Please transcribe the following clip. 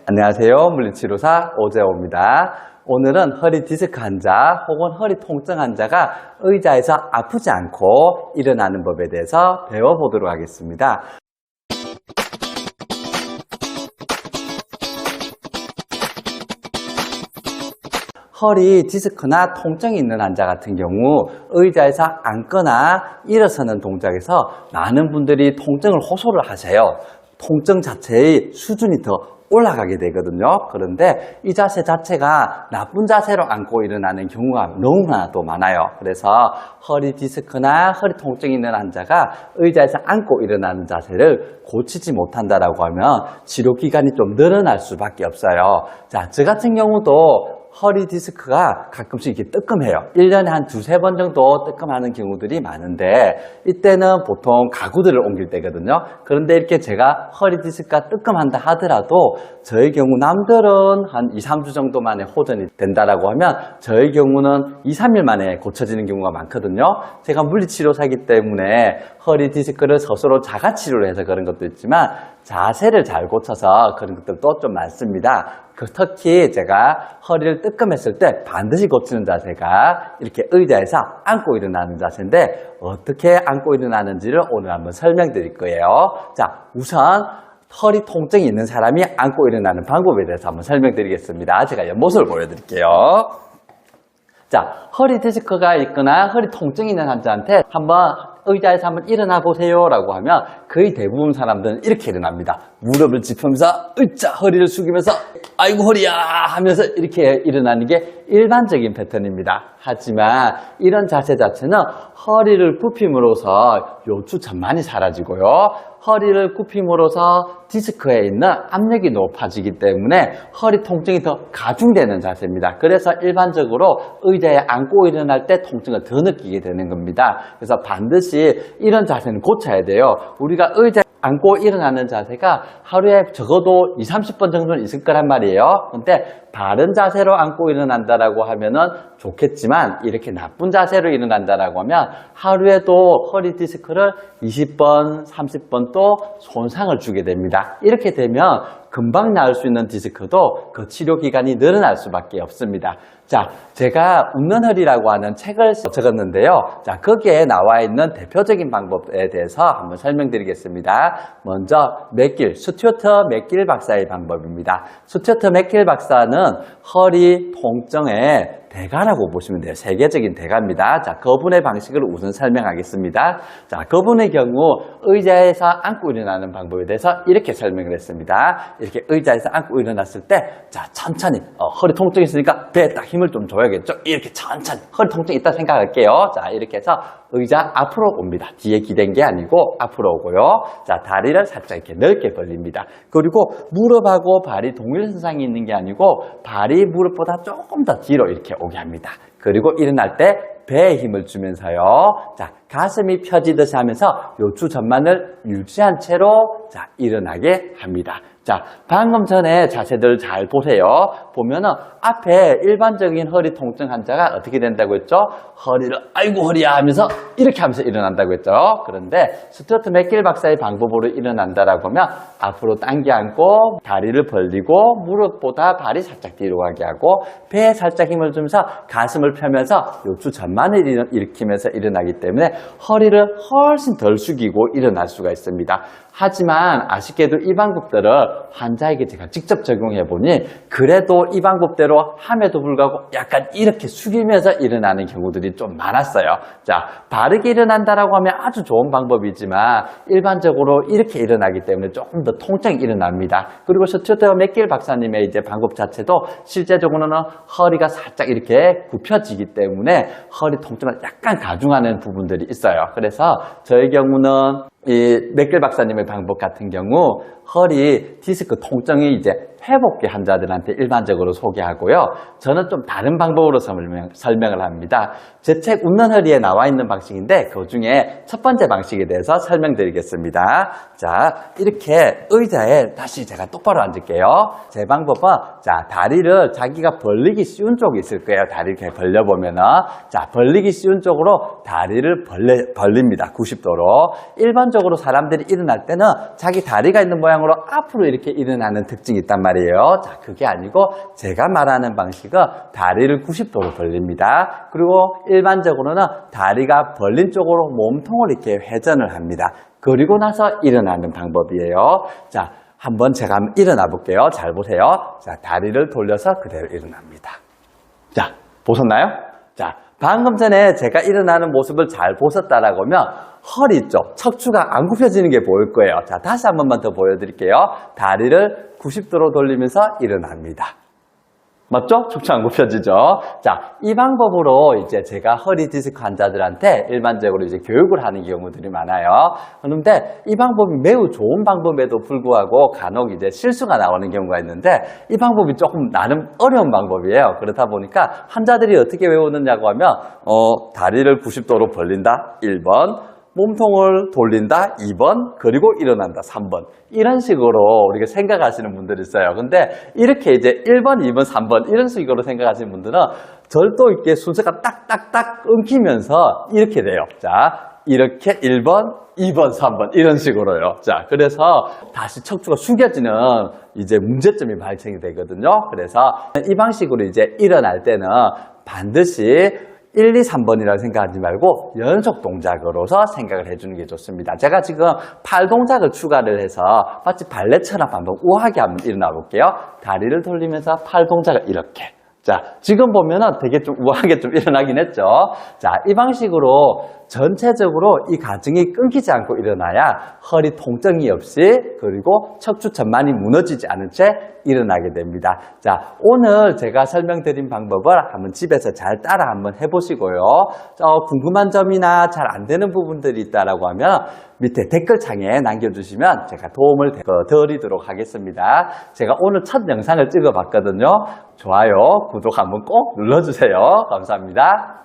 안녕하세요. 물리치료사 오재호입니다. 오늘은 허리 디스크 환자 혹은 허리 통증 환자가 의자에서 아프지 않고 일어나는 법에 대해서 배워보도록 하겠습니다. 허리 디스크나 통증이 있는 환자 같은 경우 의자에서 앉거나 일어서는 동작에서 많은 분들이 통증을 호소를 하세요. 통증 자체의 수준이 더 올라가게 되거든요. 그런데 이 자세 자체가 나쁜 자세로 앉고 일어나는 경우가 너무나도 많아요. 그래서 허리 디스크나 허리 통증이 있는 환자가 의자에서 앉고 일어나는 자세를 고치지 못한다라고 하면 치료 기간이 좀 늘어날 수밖에 없어요. 자, 저 같은 경우도 허리 디스크가 가끔씩 이렇게 뜨끔해요. 1년에 한 두세 번 정도 뜨끔하는 경우들이 많은데 이때는 보통 가구들을 옮길 때거든요. 그런데 이렇게 제가 허리 디스크가 뜨끔한다 하더라도 저의 경우 남들은 한 2, 3주 정도 만에 호전이 된다라고 하면 저의 경우는 2, 3일 만에 고쳐지는 경우가 많거든요. 제가 물리치료사이기 때문에 허리 디스크를 스스로 자가치료를 해서 그런 것도 있지만 자세를 잘 고쳐서 그런 것들도 좀 많습니다. 특히 제가 허리를 뜨끔했을 때 반드시 고치는 자세가 이렇게 의자에서 앉고 일어나는 자세인데 어떻게 앉고 일어나는지를 오늘 한번 설명드릴 거예요. 자, 우선 허리 통증이 있는 사람이 앉고 일어나는 방법에 대해서 한번 설명드리겠습니다. 제가 옆모습을 보여드릴게요. 자, 허리 디스크가 있거나 허리 통증이 있는 환자한테 한번 의자에서 한번 일어나 보세요 라고 하면 거의 대부분 사람들은 이렇게 일어납니다. 무릎을 짚으면서 으짜 허리를 숙이면서 아이고 허리야 하면서 이렇게 일어나는 게 일반적인 패턴입니다. 하지만 이런 자세 자체는 허리를 굽힘으로써 요추 전만이 사라지고요. 허리를 굽힘으로써 디스크에 있는 압력이 높아지기 때문에 허리 통증이 더 가중되는 자세입니다. 그래서 일반적으로 의자에 앉고 일어날 때 통증을 더 느끼게 되는 겁니다. 그래서 반드시 이런 자세는 고쳐야 돼요. 우리가 의자에 앉고 일어나는 자세가 하루에 적어도 2, 30번 정도는 있을 거란 말이에요. 근데 바른 자세로 앉고 일어난다라고 하면은 좋겠지만 이렇게 나쁜 자세로 일어난다라고 하면 하루에도 허리 디스크를 20번, 30번 또 손상을 주게 됩니다. 이렇게 되면 금방 나을 수 있는 디스크도 그 치료 기간이 늘어날 수밖에 없습니다. 자, 제가 웃는 허리라고 하는 책을 적었는데요. 자, 거기에 나와 있는 대표적인 방법에 대해서 한번 설명드리겠습니다. 먼저 스튜어트 맥길 박사의 방법입니다. 스튜어트 맥길 박사는 허리 통증의 대가라고 보시면 돼요. 세계적인 대가입니다. 자, 그분의 방식을 우선 설명하겠습니다. 자, 그분의 경우 의자에서 앉고 일어나는 방법에 대해서 이렇게 설명을 했습니다. 이렇게 의자에서 앉고 일어났을 때, 자, 천천히, 허리 통증이 있으니까 배에 딱 힘을 좀 줘야겠죠? 이렇게 천천히, 허리 통증이 있다 생각할게요. 자, 이렇게 해서 의자 앞으로 옵니다. 뒤에 기댄 게 아니고 앞으로 오고요. 자, 다리를 살짝 이렇게 넓게 벌립니다. 그리고 무릎하고 발이 동일선상에 있는 게 아니고 발이 무릎보다 조금 더 뒤로 이렇게 오게 합니다. 그리고 일어날 때 배에 힘을 주면서요. 자, 가슴이 펴지듯이 하면서 요추 전만을 유지한 채로 자, 일어나게 합니다. 자, 방금 전에 자세들 잘 보세요. 보면은 앞에 일반적인 허리 통증 환자가 어떻게 된다고 했죠? 허리를 아이고 허리야 하면서 이렇게 하면서 일어난다고 했죠. 그런데 스튜어트 맥길 박사의 방법으로 일어난다라고 하면 앞으로 당겨 앉고 다리를 벌리고 무릎보다 발이 살짝 뒤로 가게 하고 배에 살짝 힘을 주면서 가슴을 펴면서 요추 전만을 일으키면서 일어나기 때문에 허리를 훨씬 덜 숙이고 일어날 수가 있습니다. 하지만 아쉽게도 이 방법들을 환자에게 제가 직접 적용해 보니 그래도 이 방법대로 함에도 불구하고 약간 이렇게 숙이면서 일어나는 경우들이 좀 많았어요. 자, 바르게 일어난다라고 하면 아주 좋은 방법이지만 일반적으로 이렇게 일어나기 때문에 조금 더 통증이 일어납니다. 그리고 스튜어트 맥길 박사님의 이제 방법 자체도 실제적으로는 허리가 살짝 이렇게 굽혀지기 때문에 허리 통증을 약간 가중하는 부분들이 있어요. 그래서 저의 경우는 이 맥길 박사님의 방법 같은 경우 허리 디스크 통증이 이제 회복기 환자들한테 일반적으로 소개하고요. 저는 좀 다른 방법으로 설명을 합니다. 제 책 웃는 허리에 나와 있는 방식인데 그 중에 첫 번째 방식에 대해서 설명드리겠습니다. 자, 이렇게 의자에 다시 제가 똑바로 앉을게요. 제 방법은 자, 다리를 자기가 벌리기 쉬운 쪽이 있을 거예요. 다리를 이렇게 벌려보면은 자, 벌리기 쉬운 쪽으로 다리를 벌립니다. 90도로. 일반적으로 사람들이 일어날 때는 자기 다리가 있는 모양으로 앞으로 이렇게 일어나는 특징이 있단 말이에요. 말이에요. 자, 그게 아니고 제가 말하는 방식은 다리를 90도로 벌립니다. 그리고 일반적으로는 다리가 벌린 쪽으로 몸통을 이렇게 회전을 합니다. 그리고 나서 일어나는 방법이에요. 자, 한번 제가 일어나 볼게요. 잘 보세요. 자, 다리를 돌려서 그대로 일어납니다. 자, 보셨나요? 자, 방금 전에 제가 일어나는 모습을 잘 보셨다라고 하면 허리 쪽, 척추가 안 굽혀지는 게 보일 거예요. 자, 다시 한 번만 더 보여드릴게요. 다리를 90도로 돌리면서 일어납니다. 맞죠? 척추 안 굽혀지죠? 자, 이 방법으로 이제 제가 허리 디스크 환자들한테 일반적으로 이제 교육을 하는 경우들이 많아요. 그런데 이 방법이 매우 좋은 방법에도 불구하고 간혹 이제 실수가 나오는 경우가 있는데 이 방법이 조금 나름 어려운 방법이에요. 그렇다 보니까 환자들이 어떻게 외우느냐고 하면, 다리를 90도로 벌린다. 1번. 몸통을 돌린다 2번, 그리고 일어난다 3번. 이런 식으로 우리가 생각하시는 분들이 있어요. 근데 이렇게 이제 1번, 2번, 3번 이런 식으로 생각하시는 분들은 절도 있게 순서가 딱딱딱 엉키면서 이렇게 돼요. 자, 이렇게 1번, 2번, 3번 이런 식으로요. 자, 그래서 다시 척추가 숙여지는 이제 문제점이 발생이 되거든요. 그래서 이 방식으로 이제 일어날 때는 반드시 1, 2, 3번이라고 생각하지 말고 연속 동작으로서 생각을 해주는 게 좋습니다. 제가 지금 팔 동작을 추가를 해서 마치 발레처럼 한번 우아하게 한번 일어나 볼게요. 다리를 돌리면서 팔 동작을 이렇게. 자, 지금 보면은 되게 좀 우아하게 좀 일어나긴 했죠. 자, 이 방식으로 전체적으로 이 가정이 끊기지 않고 일어나야 허리 통증이 없이 그리고 척추 전만이 무너지지 않은 채 일어나게 됩니다. 자, 오늘 제가 설명드린 방법을 한번 집에서 잘 따라 한번 해보시고요. 궁금한 점이나 잘 안 되는 부분들이 있다라고 하면 밑에 댓글창에 남겨주시면 제가 도움을 드리도록 하겠습니다. 제가 오늘 첫 영상을 찍어봤거든요. 좋아요, 구독 한번 꼭 눌러주세요. 감사합니다.